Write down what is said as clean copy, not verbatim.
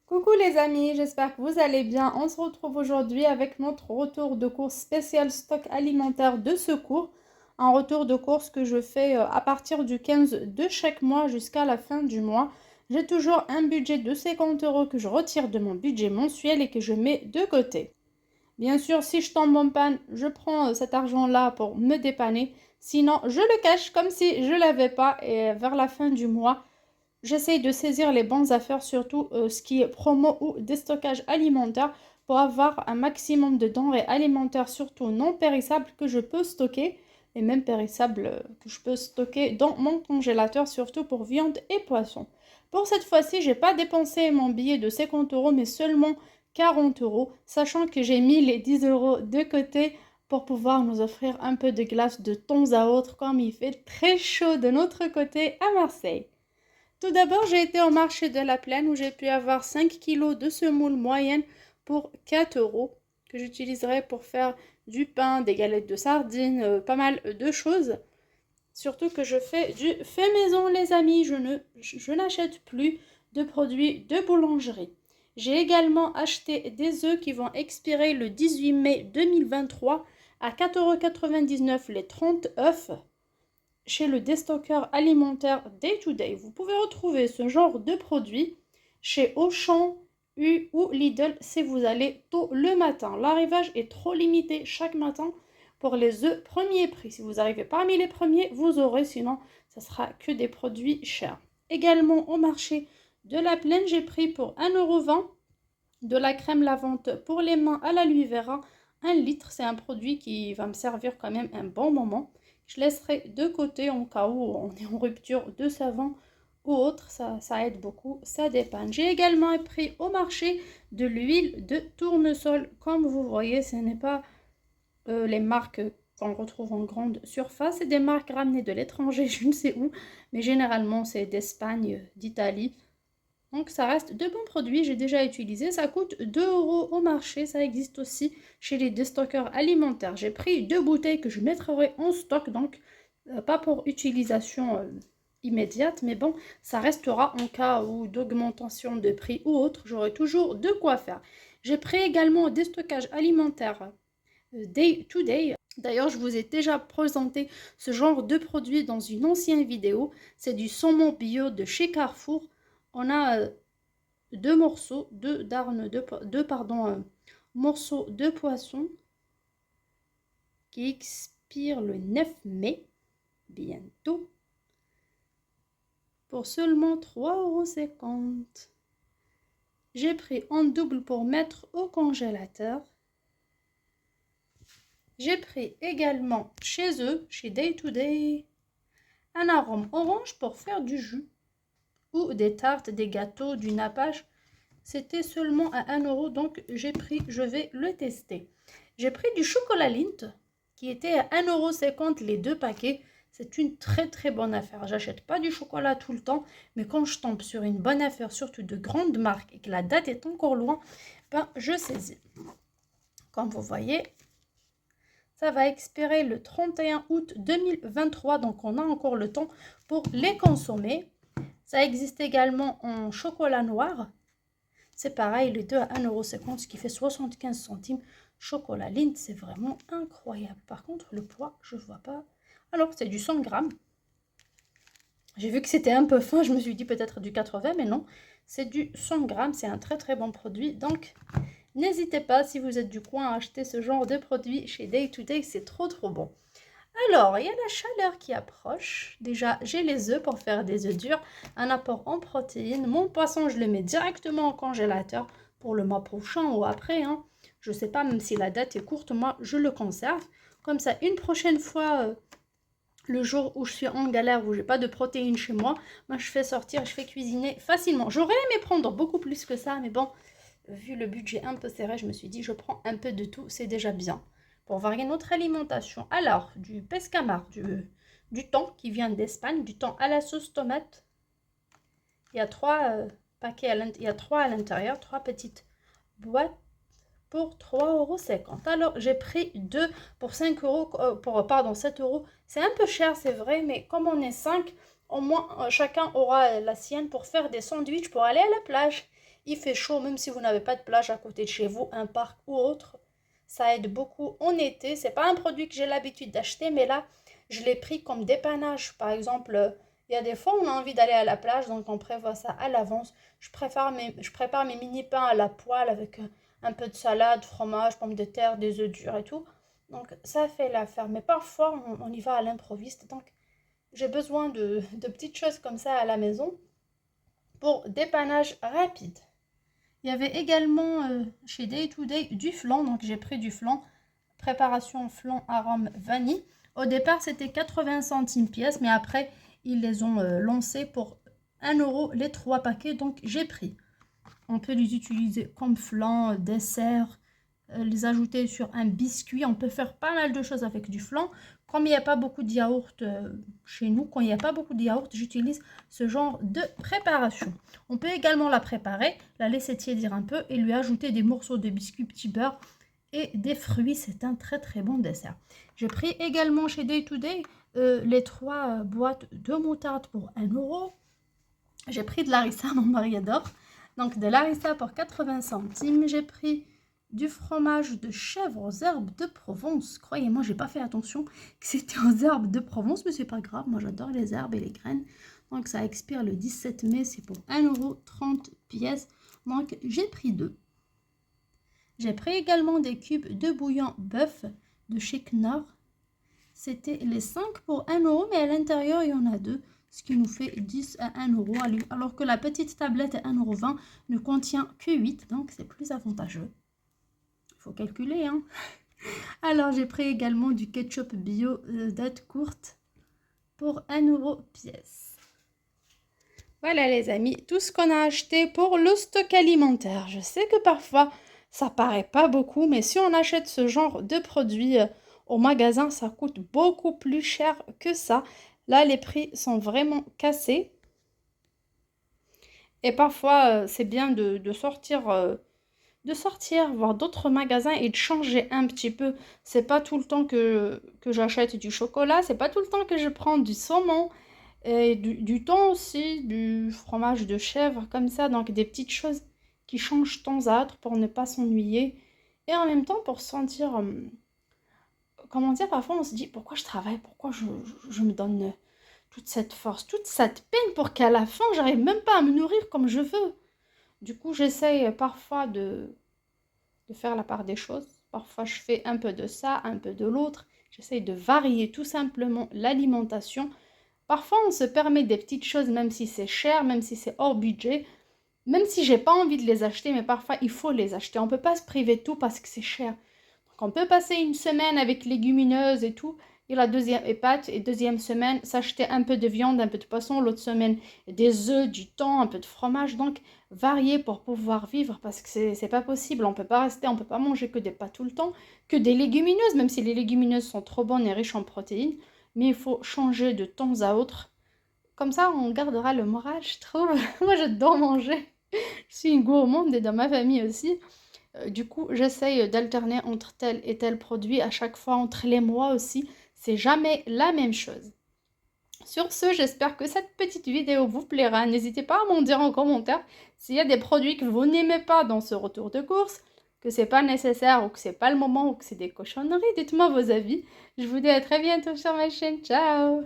Coucou les amis, j'espère que vous allez bien. On se retrouve aujourd'hui avec notre retour de course spécial stock alimentaire de secours. Un retour de course que je fais à partir du 15 de chaque mois jusqu'à la fin du mois. J'ai toujours un budget de 50 euros que je retire de mon budget mensuel et que je mets de côté. Bien sûr, si je tombe en panne, je prends cet argent-là pour me dépanner. Sinon, je le cache comme si je ne l'avais pas et vers la fin du mois, j'essaye de saisir les bonnes affaires, surtout ce qui est promo ou déstockage alimentaire, pour avoir un maximum de denrées alimentaires, surtout non périssables, que je peux stocker, et même périssables que je peux stocker dans mon congélateur, surtout pour viande et poisson. Pour cette fois-ci, j'ai pas dépensé mon billet de 50 euros, mais seulement 40 euros, sachant que j'ai mis les 10 euros de côté pour pouvoir nous offrir un peu de glace de temps à autre, comme il fait très chaud de notre côté à Marseille. Tout d'abord, j'ai été au marché de la Plaine où j'ai pu avoir 5 kilos de semoule moyenne pour 4 euros que j'utiliserai pour faire du pain, des galettes de sardines, pas mal de choses. Surtout que je fais du fait maison les amis, je n'achète plus de produits de boulangerie. J'ai également acheté des œufs qui vont expirer le 18 mai 2023 à 4,99 € les 30 œufs chez le déstockeur alimentaire Day to Day. Vous pouvez retrouver ce genre de produit chez Auchan, U ou Lidl si vous allez tôt le matin. L'arrivage est trop limité chaque matin pour les œufs premier prix. Si vous arrivez parmi les premiers, vous aurez, sinon ça sera que des produits chers. Également au marché de la Plaine, j'ai pris pour 1,20 € de la crème lavante pour les mains à l'aloe vera. 1 litre, c'est un produit qui va me servir quand même un bon moment. Je laisserai de côté en cas où on est en rupture de savon ou autre, ça aide beaucoup, ça dépanne. J'ai également pris au marché de l'huile de tournesol. Comme vous voyez, ce n'est pas les marques qu'on retrouve en grande surface, c'est des marques ramenées de l'étranger, je ne sais où, mais généralement c'est d'Espagne, d'Italie. Donc ça reste de bons produits, j'ai déjà utilisé, ça coûte 2 euros au marché, ça existe aussi chez les déstockeurs alimentaires. J'ai pris 2 bouteilles que je mettrai en stock, donc pas pour utilisation immédiate, mais bon, ça restera en cas où d'augmentation de prix ou autre, j'aurai toujours de quoi faire. J'ai pris également des stockages alimentaires Day to Day. D'ailleurs, je vous ai déjà présenté ce genre de produit dans une ancienne vidéo, c'est du saumon bio de chez Carrefour. On a deux morceaux, morceaux de poisson qui expirent le 9 mai, bientôt, pour seulement 3,50 €. J'ai pris en double pour mettre au congélateur. J'ai pris également chez eux, chez Day to Day, un arôme orange pour faire du jus ou des tartes, des gâteaux, du nappage. C'était seulement à 1 €, donc j'ai pris, je vais le tester. J'ai pris du chocolat Lindt qui était à 1,50 € les 2 paquets. C'est une très très bonne affaire. J'achète pas du chocolat tout le temps, mais quand je tombe sur une bonne affaire, surtout de grandes marques et que la date est encore loin, ben je saisis. Comme vous voyez, ça va expirer le 31 août 2023, donc on a encore le temps pour les consommer. Ça existe également en chocolat noir. C'est pareil, les deux à 1,50 €, ce qui fait 75 centimes. Chocolat Lindt, c'est vraiment incroyable. Par contre, le poids, je ne vois pas. Alors, c'est du 100 grammes. J'ai vu que c'était un peu fin, je me suis dit peut-être du 80, mais non. C'est du 100 grammes, c'est un très très bon produit. Donc, n'hésitez pas, si vous êtes du coin, à acheter ce genre de produit chez Day to Day, c'est trop trop bon. Alors, il y a la chaleur qui approche. Déjà, j'ai les œufs pour faire des œufs durs, un apport en protéines. Mon poisson, je le mets directement au congélateur pour le mois prochain ou après. Je ne sais pas, même si la date est courte, moi, je le conserve. Comme ça, une prochaine fois, le jour où je suis en galère, où j'ai pas de protéines chez moi, je fais sortir, je fais cuisiner facilement. J'aurais aimé prendre beaucoup plus que ça, mais bon, vu le budget un peu serré, je me suis dit, je prends un peu de tout, c'est déjà bien. Pour varier notre alimentation. Alors, du pescamar, du thon qui vient d'Espagne, du thon à la sauce tomate. Il y a 3 paquets, il y a 3 à l'intérieur, 3 petites boîtes pour 3,50 €. Alors, j'ai pris 2 pour 5 euros, pardon, 7 euros. C'est un peu cher, c'est vrai, mais comme on est 5, au moins chacun aura la sienne pour faire des sandwichs pour aller à la plage. il fait chaud, même si vous n'avez pas de plage à côté de chez vous, un parc ou autre. Ça aide beaucoup en été. C'est pas un produit que j'ai l'habitude d'acheter, mais là, je l'ai pris comme dépannage. Par exemple, il y a des fois où on a envie d'aller à la plage, donc on prévoit ça à l'avance. Je prépare mes mini pains à la poêle avec un peu de salade, fromage, pommes de terre, des œufs durs et tout. Donc ça fait l'affaire. Mais parfois, on y va à l'improviste. Donc j'ai besoin de petites choses comme ça à la maison pour dépannage rapide. Il y avait également chez Day to Day du flan, donc j'ai pris du flan, préparation flan arôme vanille. Au départ, c'était 80 centimes pièce, mais après, ils les ont lancés pour 1 euro les 3 paquets, donc j'ai pris. On peut les utiliser comme flan, dessert, les ajouter sur un biscuit. On peut faire pas mal de choses avec du flan. Comme il n'y a pas beaucoup de yaourt chez nous, quand il n'y a pas beaucoup de yaourt, j'utilise ce genre de préparation. On peut également la préparer, la laisser tiédir un peu et lui ajouter des morceaux de biscuit petit beurre et des fruits. C'est un très très bon dessert. J'ai pris également chez Day to Day les 3 boîtes de moutarde pour 1 euro. J'ai pris de l'harissa, mon mari adore. Donc de l'harissa pour 80 centimes. J'ai pris du fromage de chèvre aux herbes de Provence. Croyez-moi, j'ai pas fait attention que c'était aux herbes de Provence, mais c'est pas grave. Moi, j'adore les herbes et les graines. Donc ça expire le 17 mai. C'est pour 1 euro 30 pièces. Donc j'ai pris 2. J'ai pris également des cubes de bouillon bœuf de chez Knorr. C'était les 5 pour 1 euro, mais à l'intérieur, il y en a 2. Ce qui nous fait 10 à 1 euro, alors que la petite tablette à 1,20 € ne contient que 8, donc c'est plus avantageux. Il faut calculer, hein. Alors, j'ai pris également du ketchup bio date courte pour 1 euro pièce. Voilà les amis, tout ce qu'on a acheté pour le stock alimentaire. Je sais que parfois, ça paraît pas beaucoup, mais si on achète ce genre de produits au magasin, ça coûte beaucoup plus cher que ça. Là, les prix sont vraiment cassés. Et parfois, c'est bien de sortir, voir d'autres magasins et de changer un petit peu. C'est pas tout le temps que j'achète du chocolat, c'est pas tout le temps que je prends du saumon. Et du thon aussi, du fromage de chèvre, comme ça. Donc des petites choses qui changent de temps à autre pour ne pas s'ennuyer. Et en même temps pour se sentir... comment dire, parfois on se dit pourquoi je travaille, pourquoi je me donne toute cette force, toute cette peine pour qu'à la fin j'arrive même pas à me nourrir comme je veux. Du coup j'essaye parfois de faire la part des choses. Parfois je fais un peu de ça, un peu de l'autre. J'essaye de varier tout simplement l'alimentation. Parfois on se permet des petites choses même si c'est cher, même si c'est hors budget. Même si j'ai pas envie de les acheter, mais parfois il faut les acheter. On peut pas se priver de tout parce que c'est cher. On peut passer une semaine avec légumineuses et tout, et la deuxième pâtes, et deuxième semaine, s'acheter un peu de viande, un peu de poisson, l'autre semaine, des œufs, du thon, un peu de fromage. Donc, varier pour pouvoir vivre, parce que c'est pas possible. On peut pas manger que des pâtes tout le temps, que des légumineuses, même si les légumineuses sont trop bonnes et riches en protéines. Mais il faut changer de temps à autre. Comme ça, on gardera le moral, je trouve. Moi, j'adore manger. Je suis une gourmande et dans ma famille aussi. Du coup, j'essaye d'alterner entre tel et tel produit à chaque fois, entre les mois aussi. C'est jamais la même chose. Sur ce, j'espère que cette petite vidéo vous plaira. N'hésitez pas à m'en dire en commentaire s'il y a des produits que vous n'aimez pas dans ce retour de course, que c'est pas nécessaire ou que c'est pas le moment ou que c'est des cochonneries. Dites-moi vos avis. Je vous dis à très bientôt sur ma chaîne. Ciao!